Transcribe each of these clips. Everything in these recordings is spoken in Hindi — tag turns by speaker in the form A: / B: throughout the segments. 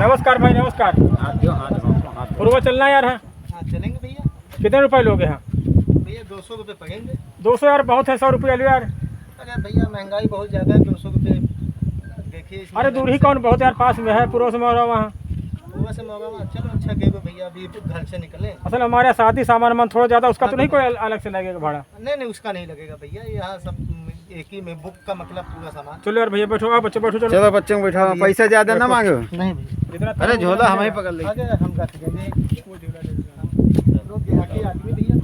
A: नमस्कार भाई, नमस्कार। पूर्व चलना यार है।
B: हाँ चलेंगे भैया।
A: कितने रुपए लोगे? हाँ
B: भैया 200 रुपये पड़ेंगे।
A: 200 यार बहुत है, 100 रुपया लो यार।
B: अरे भैया महंगाई बहुत ज़्यादा है, 200 रुपये देखिए।
A: अरे दूर ही कौन, बहुत यार पास में है, पूर्व से मोहरा वहाँ।
B: पूर्व से मोगा में चलो अच्छा गए भैया, अभी घर से निकले।
A: असल हमारे यहाँ शादी सामान वामान थोड़ा ज़्यादा, उसका तो नहीं कोई अलग से लगेगा भाड़ा?
B: नहीं उसका नहीं लगेगा भैया, यहाँ सब एक ही में बुक का मतलब पूरा सामान।
A: चलो यार भैया बैठो, आप बच्चे बैठो। चलो
C: चलो बच्चों को बैठाओ, पैसा ज्यादा ना मांगो।
B: नहीं भैया,
C: अरे झोला हम ही पकड़ लेंगे।
B: आगे हम रख देंगे। लोग यहाँ के आदमी भैया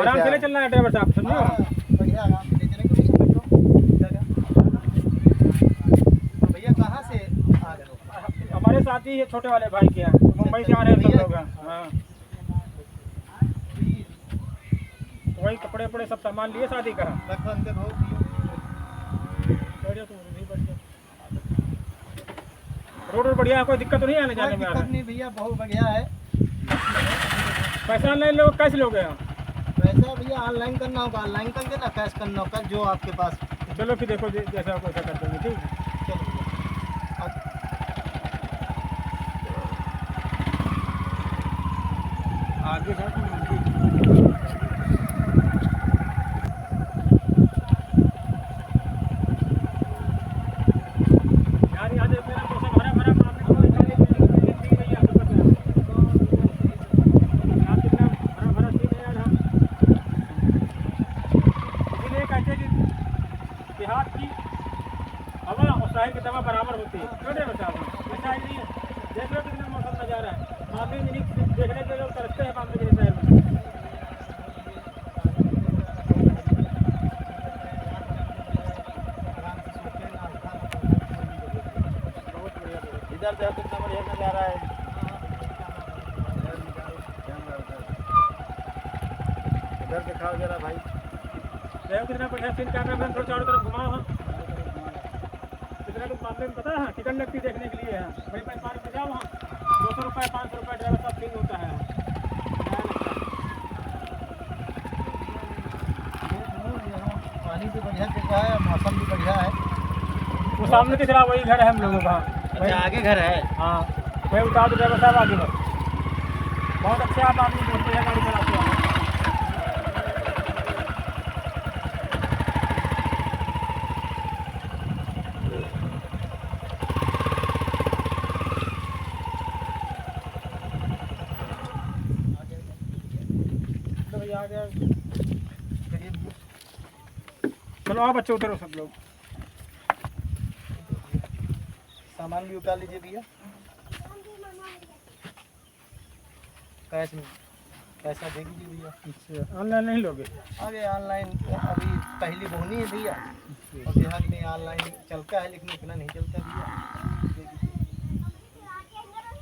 A: आराम से ले चलना है ड्राइवर साहब, समझो।
B: बढ़िया आराम से ले चलेंगे भैया। भैया कहाँ से आ गए?
A: हमारे साथी है छोटे वाले भाई के यहाँ, मुंबई से आ रहे हैं सब लोग। हाँ तो वही कपड़े वपड़े सब सामान लिए शादी का।
B: रखो अंदर हो
A: रोड बढ़िया है, कोई दिक्कत तो नहीं आने जाने में?
B: दिक्कत नहीं भैया, बहुत बढ़िया है।
A: पैसा ऑनलाइन लोग कैसे लोगे?
B: पैसा भैया ऑनलाइन करना होगा, ऑनलाइन कर देना, कैश करना होगा जो आपके पास।
A: चलो फिर देखो जैसा आप वैसा कर देंगे, ठीक है।
B: चलो
A: आगे यार यहाँ देखो ना, मौसम हरा भरा, देहात की हवा और शहर की दवा बराबर होती है। क्यों नहीं बता ऐसा ही नहीं है। देख लो कितना मौसम नज़ारा है, मामले देखने के लोग तरसते हैं मामले के शहर में।
B: इधर देखो कितना बढ़िया नज़ारा है।
C: इधर दिखाओ जरा भाई।
A: देखो कितना बढ़िया सीन, कैमरा मैन थोड़ा चारों तरफ घुमाओ। हाँ कितना लोग मामले में पता है, टिकट लगती देखने के लिए है। वहीं पर पार्क में जाओ, वहाँ 200 रुपये 500 रुपये ड्राइवर सब सीन होता है।
B: पानी भी बढ़िया जगह है, मौसम भी बढ़िया है।
A: वो सामने दिख रहा वही घर है हम लोगों का।
B: अच्छा आगे घर है?
A: हाँ वही उतार दो ड्राइवर साहब आगे बस। बहुत अच्छे आप आदमी, बहुत बढ़िया गाड़ी चलाते हैं। चलो आप बच्चे उतरो सब लोग।
B: सामान भी उतार लीजिए भैया। कैश में पैसा दे दीजिए भैया।
A: अच्छा ऑनलाइन नहीं लोगे?
B: आगे ऑनलाइन अभी पहली बोनी है भैया, और देहात में ऑनलाइन चलता है लेकिन इतना नहीं चलता भैया।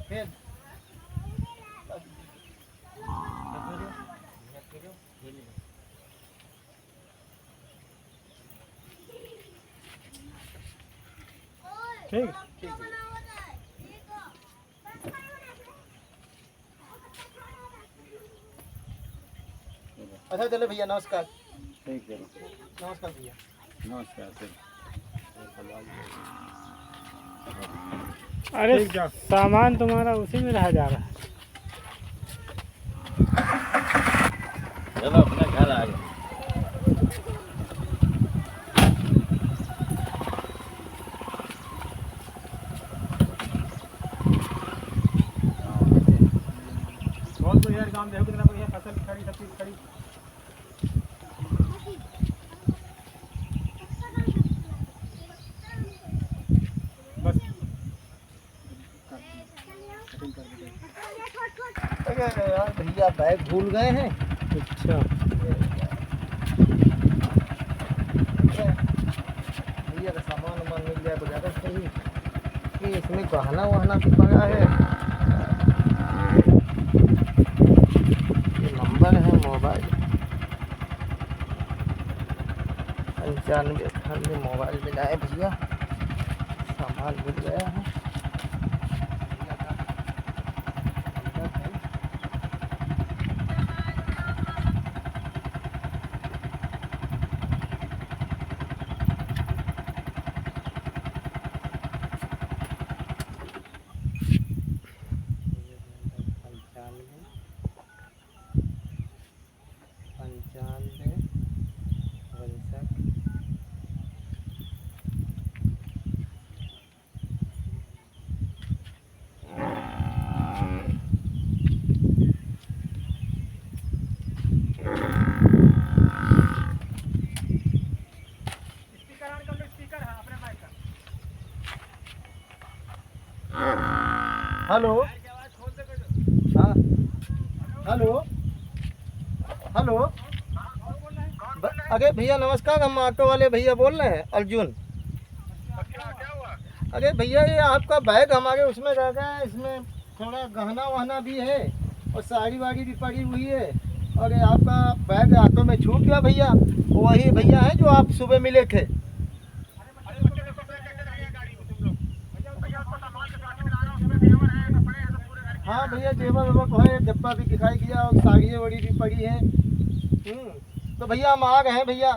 B: फिर
A: ठीक।
B: अच्छा चलो भैया, नमस्कार।
C: ठीक है,
B: नमस्कार भैया।
C: नमस्कार।
A: अरे सामान तुम्हारा उसी में रह जा रहा है।
C: चलो अपने घर आ गए।
A: बहुत बढ़िया काम, देखो कितना बढ़िया फसल खड़ी, सब चीज़ खड़ी। बस
B: अरे यार भैया बैग भूल गए हैं।
A: अच्छा
B: भैया का सामान वामान मिल जाए तो ज़्यादा सही। कि इसमें गहना वहना भी पड़ा है। ये नंबर है मोबाइल 95 में मोबाइल मिला है भैया, सामान मिल गया है। हेलो, हाँ, हेलो, हेलो। अरे भैया नमस्कार, हम ऑटो वाले भैया बोल रहे हैं, अर्जुन। अरे भैया ये आपका बैग हमारे उसमें रह गया है, इसमें थोड़ा गहना वहना भी है और साड़ी वाड़ी भी पड़ी हुई है, और ये आपका बैग ऑटो में छूट गया भैया। वही भैया है जो आप सुबह मिले थे। हाँ भैया, जेवर वेवर है, डब्बा भी दिखाई दिया और साड़ी वड़ी भी पड़ी है। तो भैया हम आ गए हैं भैया।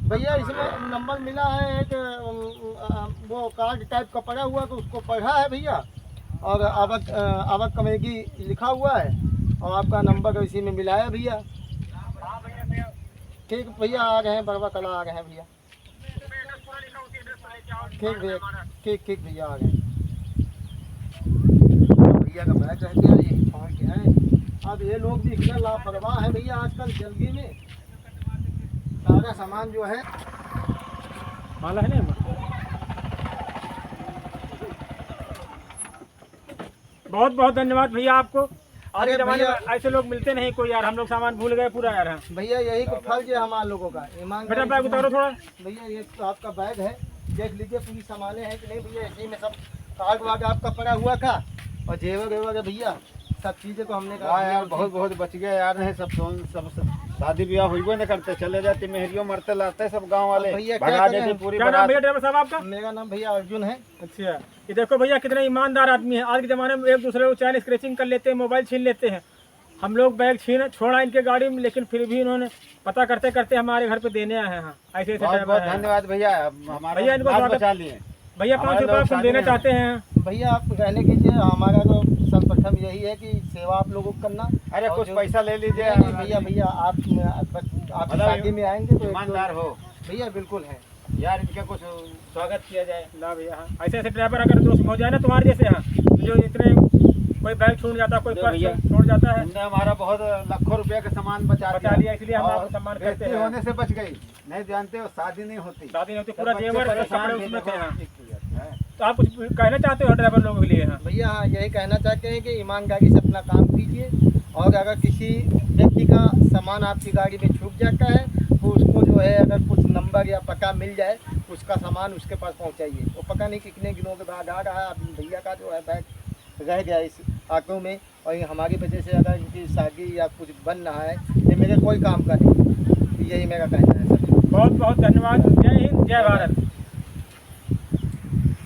B: भैया इसमें नंबर मिला है एक वो कार्ड टाइप का पड़ा हुआ, तो उसको पढ़ा है भैया, और आवक कमेगी लिखा हुआ है, और आपका नंबर इसी में मिला है भैया। ठीक भैया, आ गए हैं, बरवा कला आ गए हैं भैया। ठीक भैया, ठीक ठीक भैया, आ गए। भैया का बैग रह गया, ये पहुँच गया है। अब ये लोग भी इतना लापरवाह है भैया आजकल, जल्दी में सारा सामान जो है
A: माला है ना। बहुत बहुत धन्यवाद भैया आपको। आज के जमाने में ऐसे लोग मिलते नहीं कोई यार, हम लोग सामान भूल गए पूरा यार।
B: भैया यही तो फर्ज है हमारे लोगों का, ईमान।
A: बेटा बैग उतारो थोड़ा।
B: भैया ये तो आपका बैग है, देख लीजिए पूरी सामानें हैं कि नहीं भैया। इसी में सब कार्ड वार्ड आपका पड़ा हुआ था, और जेवर वेवर है भैया, सब चीज़ें को हमने कहा
C: यार बहुत बहुत बच गया यार, नहीं सब शादी ब्याह हुई न करते, चले जाते मेहरियों मरते लाते सब गांव वाले,
B: भैया
C: भगा देते पूरी
A: क्या नाम भैया ड्राइवर साहब आपका?
B: मेरा नाम भैया अर्जुन है।
A: अच्छा, ये देखो भैया कितने ईमानदार आदमी है। आज के ज़माने में एक दूसरे को चैन स्क्रैचिंग कर लेते हैं, मोबाइल छीन लेते हैं। हम लोग बैग छोड़ा इनके गाड़ी में, लेकिन फिर भी इन्होंने पता करते करते हमारे घर पे देने आए हैं। ऐसे ऐसे
C: बहुत बहुत धन्यवाद भैया,
A: भैया इनको
C: हमारा बचा लिए।
A: भैया 5 रुपये आप देना चाहते हैं?
B: भैया आप रहने कीजिए, हमारा तो सर्वप्रथम यही है कि सेवा आप लोगों को करना।
C: अरे कुछ पैसा ले लीजिए
B: भैया। भैया आप शादी में आएंगे तो
C: ईमानदार हो
B: भैया, बिल्कुल है
C: यार, इनका कुछ स्वागत किया जाए।
A: ना भैया, हाँ ऐसे ऐसे ड्राइवर अगर दोस्त हो जाए ना तुम्हारे जैसे, हाँ जो इतने कोई बैग छूट जाता, कोई पर्स छोड़ जाता है।
C: हमने हमारा बहुत लाखों रुपए का सामान बचा
A: लिया, इसलिए हम आपको सम्मान करते हैं।
C: होने से बच गई, नहीं जानते हो शादी नहीं होती,
A: शादी नहीं होती, पूरा जेवर कपड़े उसमें थे। हाँ तो आप कुछ कहना चाहते हो ड्राइवर लोगों के लिए? हाँ
B: भैया, हाँ यही कहना चाहते हैं कि ईमानदारी से अपना काम कीजिए, और अगर किसी व्यक्ति का सामान आपकी गाड़ी में छूट जाता है तो उसको जो है अगर कुछ नंबर या पता मिल जाए, उसका सामान उसके पास पहुंचाइए। वो पता नहीं कितने दिनों के बाद आ रहा है, अभी भैया का जो है बैग रह गया इस ऑटो में, और ये हमारी वजह से अगर इनकी शादी या कुछ बन रहा है, ये मेरे कोई काम का नहीं। यही मेरा कहना है सर।
A: बहुत बहुत धन्यवाद। जय हिंद, जय भारत।